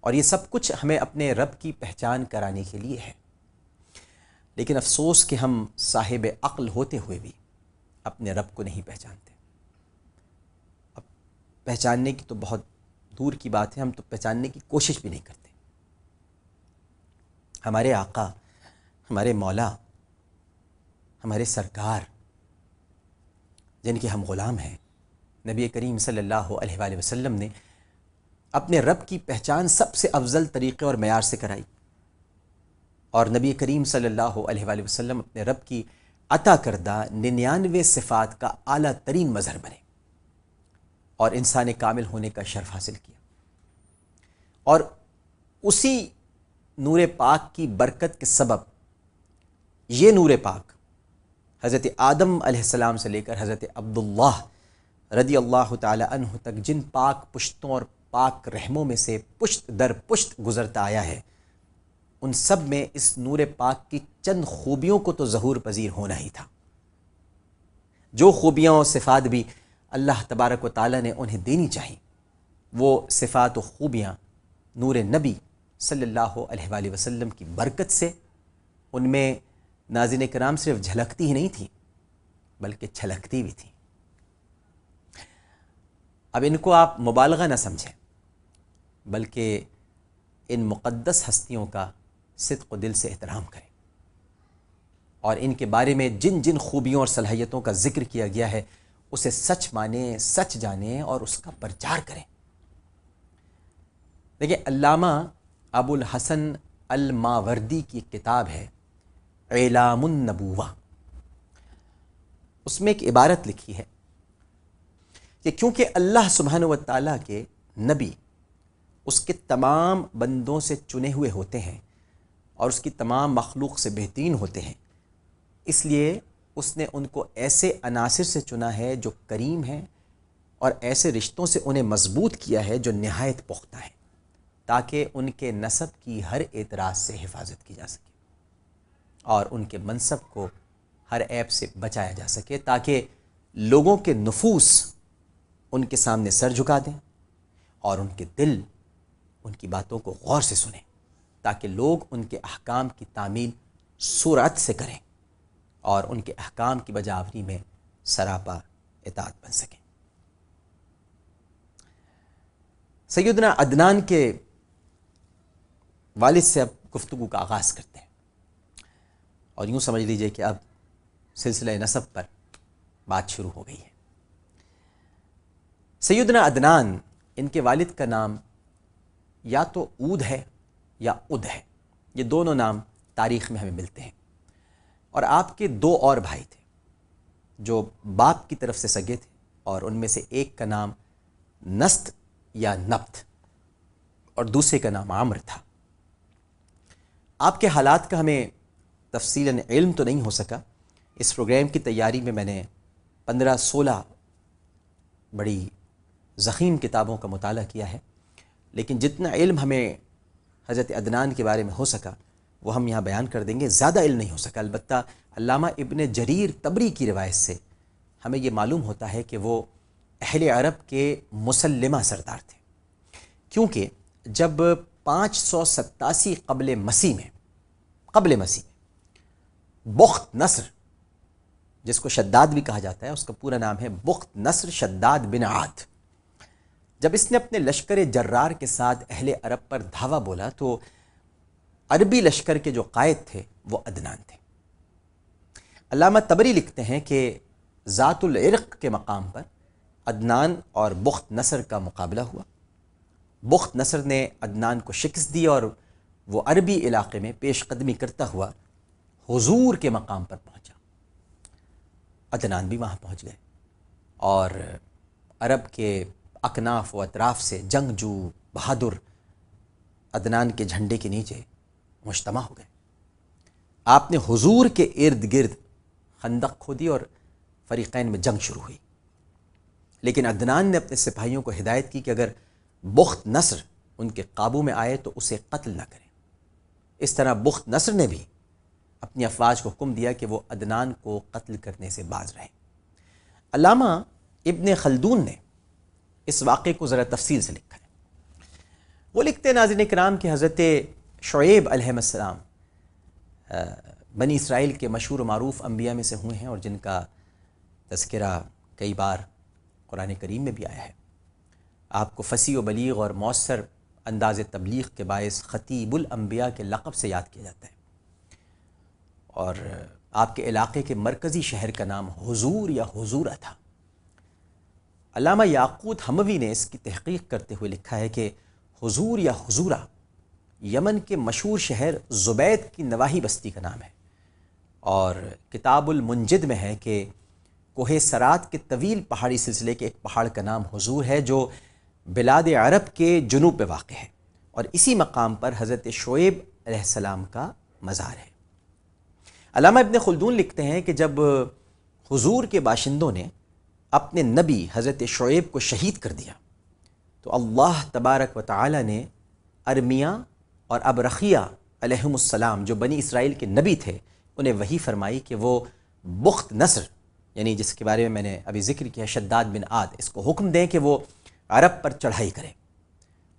اور یہ سب کچھ ہمیں اپنے رب کی پہچان کرانے کے لیے ہے۔ لیکن افسوس کہ ہم صاحب عقل ہوتے ہوئے بھی اپنے رب کو نہیں پہچانتے۔ اب پہچاننے کی تو بہت دور کی بات ہے، ہم تو پہچاننے کی کوشش بھی نہیں کرتے۔ ہمارے آقا، ہمارے مولا، ہمارے سرکار جن کے ہم غلام ہیں، نبی کریم صلی اللہ علیہ وآلہ وسلم نے اپنے رب کی پہچان سب سے افضل طریقے اور معیار سے کرائی، اور نبی کریم صلی اللہ علیہ وآلہ وسلم اپنے رب کی عطا کردہ 99 صفات کا اعلیٰ ترین مظہر بنے اور انسان کامل ہونے کا شرف حاصل کیا۔ اور اسی نور پاک کی برکت کے سبب یہ نور پاک حضرت آدم علیہ السلام سے لے کر حضرت عبداللہ رضی اللہ تعالی عنہ تک جن پاک پشتوں اور پاک رحموں میں سے پشت در پشت گزرتا آیا ہے، ان سب میں اس نور پاک کی چند خوبیوں کو تو ظہور پذیر ہونا ہی تھا۔ جو خوبیاں و صفات بھی اللہ تبارک و تعالیٰ نے انہیں دینی چاہیے، وہ صفات و خوبیاں نور نبی صلی اللہ علیہ وآلہ وسلم کی برکت سے ان میں ناظرین کرام صرف جھلکتی ہی نہیں تھی بلکہ چھلکتی بھی تھی۔ اب ان کو آپ مبالغہ نہ سمجھیں، بلکہ ان مقدس ہستیوں کا صدق و دل سے احترام کریں، اور ان کے بارے میں جن جن خوبیوں اور صلاحیتوں کا ذکر کیا گیا ہے اسے سچ مانیں، سچ جانیں اور اس کا پرچار کریں۔ دیکھیں، علامہ ابو الحسن الماوردی کی ایک کتاب ہے اعلام النبوہ، اس میں ایک عبارت لکھی ہے کہ کیونکہ اللہ سبحانہ و تعالیٰ کے نبی اس کے تمام بندوں سے چنے ہوئے ہوتے ہیں اور اس کی تمام مخلوق سے بہترین ہوتے ہیں، اس لیے اس نے ان کو ایسے عناصر سے چنا ہے جو کریم ہیں، اور ایسے رشتوں سے انہیں مضبوط کیا ہے جو نہایت پختہ ہیں، تاکہ ان کے نسب کی ہر اعتراض سے حفاظت کی جا سکے اور ان کے منصب کو ہر عیب سے بچایا جا سکے، تاکہ لوگوں کے نفوس ان کے سامنے سر جھکا دیں اور ان کے دل ان کی باتوں کو غور سے سنیں، تاکہ لوگ ان کے احکام کی تعمیل سرعت سے کریں اور ان کے احکام کی بجاوری میں سراپا اطاعت بن سکیں۔ سیدنا عدنان کے والد سے اب گفتگو کا آغاز کرتے ہیں، اور یوں سمجھ لیجئے کہ اب سلسلہ نسب پر بات شروع ہو گئی ہے۔ سیدنا عدنان، ان کے والد کا نام یا تو اود ہے یا اد ہے، یہ دونوں نام تاریخ میں ہمیں ملتے ہیں، اور آپ کے دو اور بھائی تھے جو باپ کی طرف سے سگے تھے، اور ان میں سے ایک کا نام نست یا نبت اور دوسرے کا نام عامر تھا۔ آپ کے حالات کا ہمیں تفصیلاً علم تو نہیں ہو سکا، اس پروگرام کی تیاری میں میں نے 15-16 بڑی ضخیم کتابوں کا مطالعہ کیا ہے، لیکن جتنا علم ہمیں حضرت عدنان کے بارے میں ہو سکا وہ ہم یہاں بیان کر دیں گے۔ زیادہ علم نہیں ہو سکا، البتہ علامہ ابن جریر طبری کی روایت سے ہمیں یہ معلوم ہوتا ہے کہ وہ اہل عرب کے مسلمہ سردار تھے، کیونکہ جب 587 قبل مسیح میں بخت نصر، جس کو شداد بھی کہا جاتا ہے، اس کا پورا نام ہے بخت نصر شداد بن عاد، جب اس نے اپنے لشکر جرار کے ساتھ اہل عرب پر دھاوا بولا تو عربی لشکر کے جو قائد تھے وہ عدنان تھے۔ علامہ طبری لکھتے ہیں کہ ذات العرق کے مقام پر عدنان اور بخت نصر کا مقابلہ ہوا۔ بخت نصر نے عدنان کو شکست دی اور وہ عربی علاقے میں پیش قدمی کرتا ہوا حضور کے مقام پر پہنچا۔ عدنان بھی وہاں پہنچ گئے اور عرب کے اکناف و اطراف سے جنگجو بہادر عدنان کے جھنڈے کے نیچے مجتمع ہو گئے۔ آپ نے حضور کے ارد گرد خندق کھودی اور فریقین میں جنگ شروع ہوئی، لیکن عدنان نے اپنے سپاہیوں کو ہدایت کی کہ اگر بخت نصر ان کے قابو میں آئے تو اسے قتل نہ کریں۔ اس طرح بخت نصر نے بھی اپنی افواج کو حکم دیا کہ وہ عدنان کو قتل کرنے سے باز رہیں۔ علامہ ابن خلدون نے اس واقعے کو ذرا تفصیل سے لکھا ہے۔ وہ لکھتے ہیں ناظرین کرام کہ حضرت شعیب علیہ السلام بنی اسرائیل کے مشہور و معروف انبیاء میں سے ہوئے ہیں، اور جن کا تذکرہ کئی بار قرآن کریم میں بھی آیا ہے۔ آپ کو فصیح و بلیغ اور مؤثر انداز تبلیغ کے باعث خطیب الانبیاء کے لقب سے یاد کیا جاتا ہے، اور آپ کے علاقے کے مرکزی شہر کا نام حضور یا حضورہ تھا۔ علامہ یاقوت حموی نے اس کی تحقیق کرتے ہوئے لکھا ہے کہ حضور یا حضورہ یمن کے مشہور شہر زبید کی نواحی بستی کا نام ہے، اور کتاب المنجد میں ہے کہ کوہ سرات کے طویل پہاڑی سلسلے کے ایک پہاڑ کا نام حضور ہے، جو بلاد عرب کے جنوب میں واقع ہے، اور اسی مقام پر حضرت شعیب علیہ السلام کا مزار ہے۔ علامہ ابن خلدون لکھتے ہیں کہ جب حضور کے باشندوں نے اپنے نبی حضرت شعیب کو شہید کر دیا تو اللہ تبارک و تعالی نے ارمیہ اور ابرخیہ علیہم السلام جو بنی اسرائیل کے نبی تھے انہیں وحی فرمائی کہ وہ بخت نصر، یعنی جس کے بارے میں میں نے ابھی ذکر کیا شداد بن عاد، اس کو حکم دیں کہ وہ عرب پر چڑھائی کریں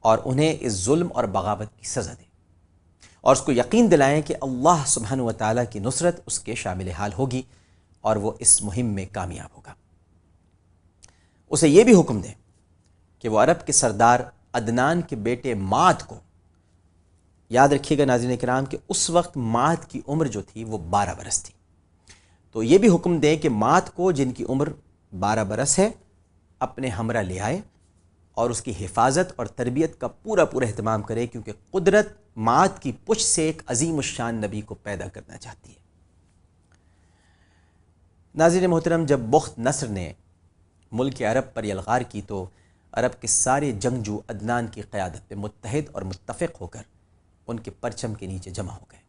اور انہیں اس ظلم اور بغاوت کی سزا دیں، اور اس کو یقین دلائیں کہ اللہ سبحانہ و تعالیٰ کی نصرت اس کے شامل حال ہوگی اور وہ اس مہم میں کامیاب ہوگا۔ اسے یہ بھی حکم دیں کہ وہ عرب کے سردار عدنان کے بیٹے معد کو، یاد رکھیے گا ناظرین کرام کہ اس وقت معد کی عمر جو تھی وہ 12 برس تھی، تو یہ بھی حکم دیں کہ معد کو جن کی عمر 12 برس ہے اپنے ہمراہ لے آئے اور اس کی حفاظت اور تربیت کا پورا اہتمام کرے، کیونکہ قدرت معد کی پشت سے ایک عظیم الشان نبی کو پیدا کرنا چاہتی ہے۔ ناظرین محترم، جب بخت نصر نے ملک عرب پر یلغار کی تو عرب کے سارے جنگجو عدنان کی قیادت پہ متحد اور متفق ہو کر ان کے پرچم کے نیچے جمع ہو گئے،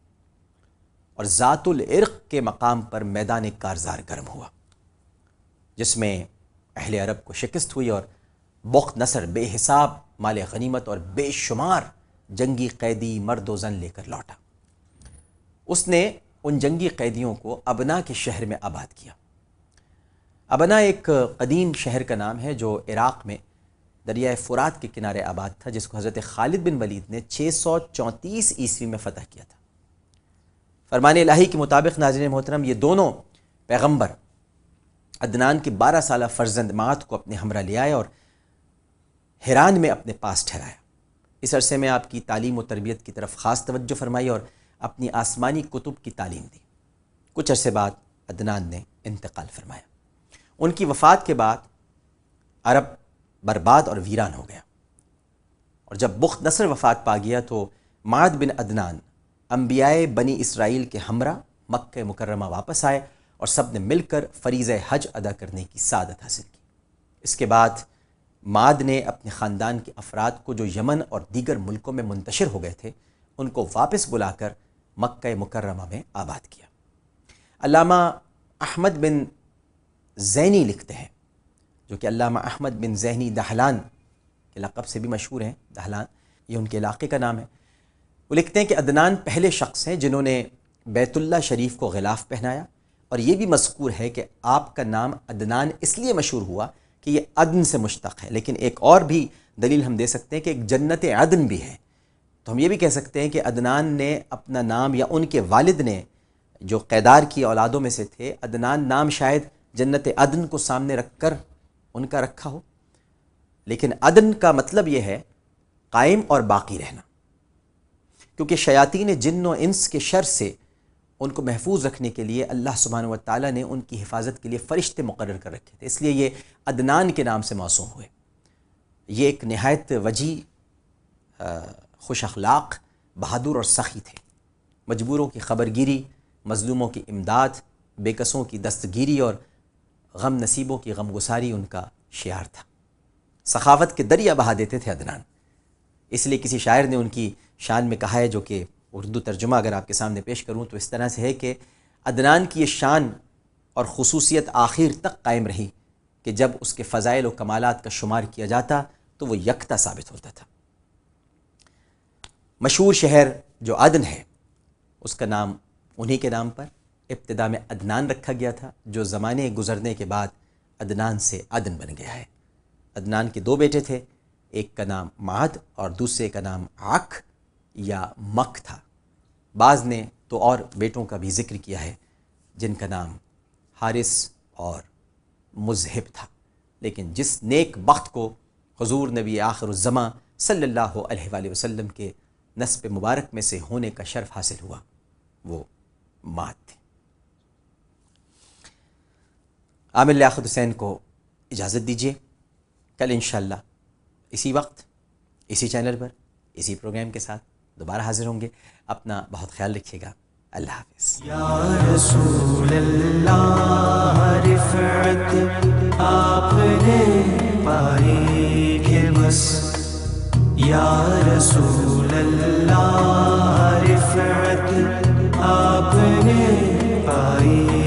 اور ذات العرق کے مقام پر میدان کارزار گرم ہوا، جس میں اہل عرب کو شکست ہوئی، اور بخت نصر بے حساب مال غنیمت اور بے شمار جنگی قیدی مرد و زن لے کر لوٹا۔ اس نے ان جنگی قیدیوں کو ابنا کے شہر میں آباد کیا۔ ابنا ایک قدیم شہر کا نام ہے جو عراق میں دریائے فرات کے کنارے آباد تھا، جس کو حضرت خالد بن ولید نے 634 عیسوی میں فتح کیا تھا۔ فرمان الہی کے مطابق ناظرین محترم، یہ دونوں پیغمبر عدنان کے 12 سالہ فرزند معد کو اپنے ہمراہ لے آئے اور حران میں اپنے پاس ٹھہرایا۔ اس عرصے میں آپ کی تعلیم و تربیت کی طرف خاص توجہ فرمائی اور اپنی آسمانی کتب کی تعلیم دی۔ کچھ عرصے بعد عدنان نے انتقال فرمایا۔ ان کی وفات کے بعد عرب برباد اور ویران ہو گیا، اور جب بخت نصر وفات پا گیا تو معد بن عدنان انبیاء بنی اسرائیل کے ہمراہ مکہ مکرمہ واپس آئے اور سب نے مل کر فریضہ حج ادا کرنے کی سعادت حاصل کی۔ اس کے بعد معد نے اپنے خاندان کے افراد کو جو یمن اور دیگر ملکوں میں منتشر ہو گئے تھے ان کو واپس بلا کر مکہ مکرمہ میں آباد کیا۔ علامہ احمد بن زینی لکھتے ہیں، جو کہ علامہ احمد بن زینی دہلان کے لقب سے بھی مشہور ہیں، دہلان یہ ان کے علاقے کا نام ہے۔ وہ لکھتے ہیں کہ عدنان پہلے شخص ہیں جنہوں نے بیت اللہ شریف کو غلاف پہنایا، اور یہ بھی مذکور ہے کہ آپ کا نام عدنان اس لیے مشہور ہوا کہ یہ عدن سے مشتق ہے، لیکن ایک اور بھی دلیل ہم دے سکتے ہیں کہ ایک جنت عدن بھی ہے، تو ہم یہ بھی کہہ سکتے ہیں کہ عدنان نے اپنا نام، یا ان کے والد نے جو قیدار کی اولادوں میں سے تھے، عدنان نام شاید جنت عدن کو سامنے رکھ کر ان کا رکھا ہو، لیکن عدن کا مطلب یہ ہے قائم اور باقی رہنا، کیونکہ شیاطین جن و انس کے شر سے ان کو محفوظ رکھنے کے لیے اللہ سبحانہ و تعالیٰ نے ان کی حفاظت کے لیے فرشتے مقرر کر رکھے تھے، اس لیے یہ عدنان کے نام سے موسوم ہوئے۔ یہ ایک نہایت وجی، خوش اخلاق، بہادر اور سخی تھے۔ مجبوروں کی خبرگیری، مظلوموں کی امداد، بے کسوں کی دستگیری اور غم نصیبوں کی غمگساری ان کا شعار تھا۔ سخاوت کے دریا بہا دیتے تھے عدنان، اس لیے کسی شاعر نے ان کی شان میں کہا ہے، جو کہ اردو ترجمہ اگر آپ کے سامنے پیش کروں تو اس طرح سے ہے کہ عدنان کی یہ شان اور خصوصیت آخر تک قائم رہی کہ جب اس کے فضائل و کمالات کا شمار کیا جاتا تو وہ یکتا ثابت ہوتا تھا۔ مشہور شہر جو عدن ہے اس کا نام انہی کے نام پر ابتدا میں عدنان رکھا گیا تھا، جو زمانے گزرنے کے بعد عدنان سے عدن بن گیا ہے۔ عدنان کے 2 بیٹے تھے، ایک کا نام معد اور دوسرے کا نام عق یا مک تھا۔ بعض نے تو اور بیٹوں کا بھی ذکر کیا ہے جن کا نام حارث اور مذہب تھا، لیکن جس نیک بخت کو حضور نبی آخر الزماں صلی اللہ علیہ وآلہ وسلم کے نسب مبارک میں سے ہونے کا شرف حاصل ہوا وہ مات تھے۔ عامر لیاقت حسین کو اجازت دیجیے، کل انشاءاللہ اسی وقت اسی چینل پر اسی پروگرام کے ساتھ دوبارہ حاضر ہوں گے۔ اپنا بہت خیال رکھیے گا، اللہ حافظ۔ یا رسول اللہ رفعت آپ نے پائی کہ بس، یا رسول اللہ رفعت آپ نے پائی